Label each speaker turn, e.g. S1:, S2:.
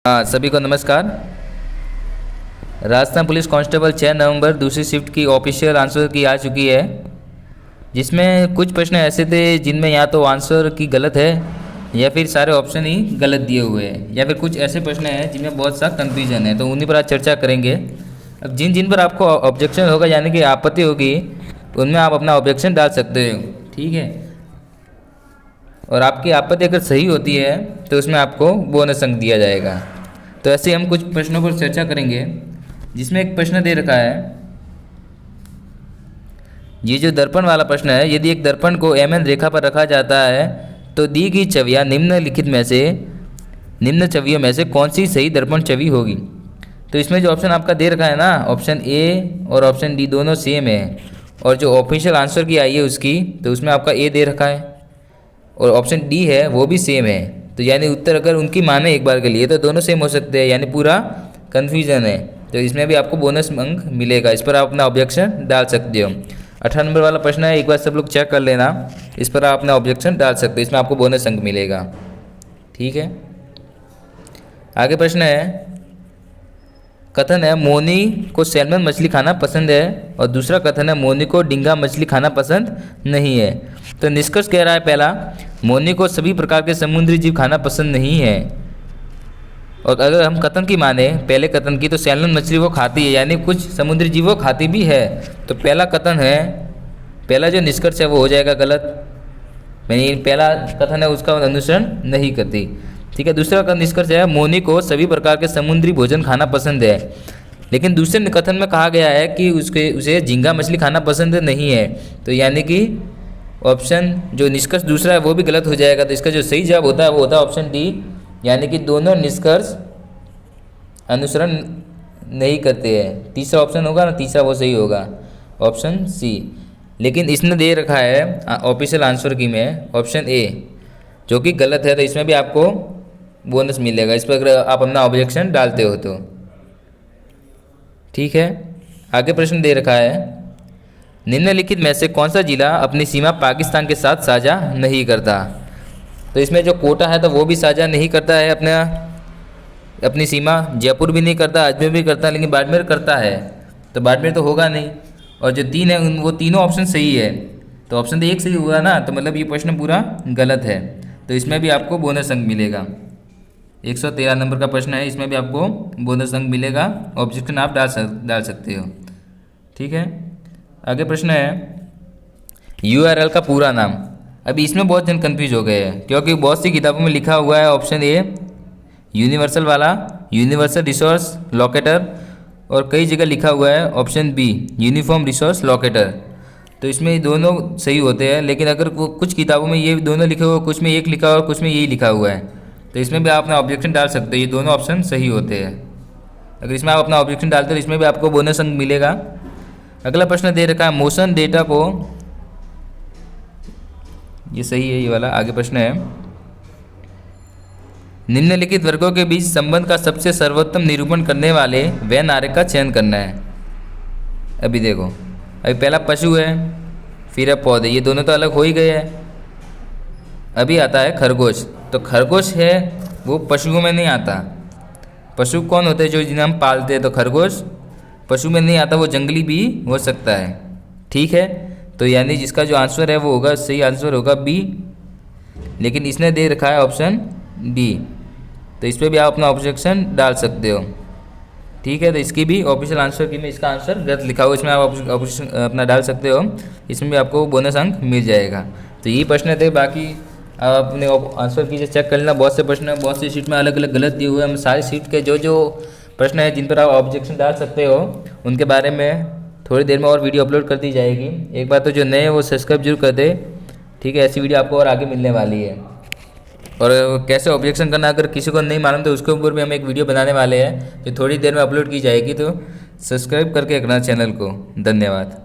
S1: हाँ, सभी को नमस्कार। राजस्थान पुलिस कांस्टेबल 6 नवंबर दूसरी शिफ्ट की ऑफिशियल आंसर की आ चुकी है, जिसमें कुछ प्रश्न ऐसे थे जिनमें या तो आंसर की गलत है या फिर सारे ऑप्शन ही गलत दिए हुए हैं, या फिर कुछ ऐसे प्रश्न हैं जिनमें बहुत सा कन्फ्यूजन है। तो उन्हीं पर आज चर्चा करेंगे। अब जिन जिन पर आपको ऑब्जेक्शन होगा यानी कि आपत्ति होगी, उनमें आप अपना ऑब्जेक्शन डाल सकते हो, ठीक है। और आपकी आपत्ति अगर सही होती है तो उसमें आपको बोनस अंक दिया जाएगा। तो ऐसे हम कुछ प्रश्नों पर चर्चा करेंगे, जिसमें एक प्रश्न दे रखा है, ये जो दर्पण वाला प्रश्न है, यदि एक दर्पण को एमएन रेखा पर रखा जाता है तो दी गई छवियां निम्न छवियों में से कौन सी सही दर्पण छवि होगी। तो इसमें जो ऑप्शन आपका दे रखा है ना, ऑप्शन ए और ऑप्शन डी दोनों सेम है, और जो ऑफिशियल आंसर की आई है उसकी, तो उसमें आपका ए दे रखा है और ऑप्शन डी है वो भी सेम है। तो यानी उत्तर अगर उनकी माने एक बार के लिए तो दोनों सेम हो सकते हैं, यानी पूरा कन्फ्यूजन है। तो इसमें भी आपको बोनस अंक मिलेगा। इस पर आप अपना ऑब्जेक्शन डाल सकते हो। 18 नंबर वाला प्रश्न है, एक बार सब लोग चेक कर लेना। इस पर आप अपना ऑब्जेक्शन डाल सकते हो, इसमें आपको बोनस अंक मिलेगा, ठीक है। आगे प्रश्न है, कथन है मोनी को सैल्मन मछली खाना पसंद है, और दूसरा कथन है मोनी को डिंगा मछली खाना पसंद नहीं है। तो निष्कर्ष कह रहा है पहला, मोनी को सभी प्रकार के समुद्री जीव खाना पसंद नहीं है। और अगर हम कथन की माने पहले कथन की, तो सैल्मन मछली वो खाती है, यानी कुछ समुद्री जीव वो खाती भी है। तो पहला कथन है, पहला जो निष्कर्ष है वो हो जाएगा गलत, यानी पहला कथन है उसका अनुसरण नहीं करती, ठीक है। दूसरा का निष्कर्ष है, मोनी को सभी प्रकार के समुद्री भोजन खाना पसंद है, लेकिन दूसरे कथन में कहा गया है कि उसे झींगा मछली खाना पसंद नहीं है। तो यानी कि ऑप्शन जो निष्कर्ष दूसरा है वो भी गलत हो जाएगा। तो इसका जो सही जवाब होता है वो होता है ऑप्शन डी, यानी कि दोनों निष्कर्ष अनुसरण नहीं करते हैं। तीसरा ऑप्शन होगा ना, तीसरा वो सही होगा, ऑप्शन सी। लेकिन इसने दे रखा है ऑफिशियल आंसर की में ऑप्शन ए, जो कि गलत है। तो इसमें भी आपको बोनस मिलेगा, इस पर अगर आप अपना ऑब्जेक्शन डालते हो तो, ठीक है। आगे प्रश्न दे रखा है, निम्नलिखित में से कौन सा जिला अपनी सीमा पाकिस्तान के साथ साझा नहीं करता। तो इसमें जो कोटा है तो वो भी साझा नहीं करता है अपनी सीमा, जयपुर भी नहीं करता, अजमेर भी करता, लेकिन बाड़मेर करता है। तो बाड़मेर तो होगा नहीं, और जो तीन है वो तीनों ऑप्शन सही है। तो ऑप्शन तो एक सही हुआ ना, तो मतलब ये प्रश्न पूरा गलत है। तो इसमें भी आपको बोनस अंक मिलेगा। 113 नंबर का प्रश्न है, इसमें भी आपको बोनस अंक मिलेगा। ऑब्जेक्शन आप डाल सकते हो, ठीक है। आगे प्रश्न है, URL का पूरा नाम। अभी इसमें बहुत जन कन्फ्यूज हो गए हैं, क्योंकि बहुत सी किताबों में लिखा हुआ है ऑप्शन ए यूनिवर्सल वाला, यूनिवर्सल रिसोर्स लोकेटर, और कई जगह लिखा हुआ है option be uniform resource locator. तो इसमें दोनों सही होते हैं, लेकिन अगर कुछ किताबों में ये दोनों लिखे हुए, कुछ में एक लिखा हुआ और कुछ में यही लिखा हुआ है, तो इसमें भी आप अपना ऑब्जेक्शन डाल सकते हो। ये दोनों ऑप्शन सही होते हैं। अगर इसमें आप अपना ऑब्जेक्शन डालते हो तो इसमें भी आपको बोनस अंक मिलेगा। अगला प्रश्न दे रखा है, मोशन डेटा को, ये सही है ये वाला। आगे प्रश्न है, निम्नलिखित वर्गों के बीच संबंध का सबसे सर्वोत्तम निरूपण करने वाले वेन आरेख का चयन करना है। अभी देखो, अभी पहला पशु है, फिर है पौधे, ये दोनों तो अलग हो ही गए हैं। अभी आता है खरगोश। तो खरगोश है वो पशुओं में नहीं आता। पशु कौन होते हैं, जो जिन्हें हम पालते हैं। तो खरगोश पशु में नहीं आता, वो जंगली भी हो सकता है, ठीक है। तो यानी जिसका जो आंसर है वो होगा, सही आंसर होगा बी, लेकिन इसने दे रखा है ऑप्शन डी। तो इस पर भी आप अपना ऑब्जेक्शन डाल सकते हो, ठीक है। तो इसकी भी ऑफिशियल आंसर की में इसका आंसर गलत लिखा हुआ, इसमें आप ऑब्जेक्शन अपना डाल सकते हो, इसमें भी आपको बोनस अंक मिल जाएगा। तो यही प्रश्न थे, बाकी आप अपने आंसर कीजिए, चेक कर लेना। बहुत से प्रश्न बहुत सी सीट में अलग अलग गलत दिए हुए हैं। हम सारी सीट के जो प्रश्न है जिन पर आप ऑब्जेक्शन डाल सकते हो, उनके बारे में थोड़ी देर में और वीडियो अपलोड कर दी जाएगी। एक बार तो जो नए हैं वो सब्सक्राइब जरूर कर दे, ठीक है। ऐसी वीडियो आपको और आगे मिलने वाली है। और कैसे ऑब्जेक्शन करना अगर किसी को नहीं मालूम तो उसके ऊपर भी हम एक वीडियो बनाने वाले हैं, जो थोड़ी देर में अपलोड की जाएगी। तो सब्सक्राइब करके रखना चैनल को। धन्यवाद।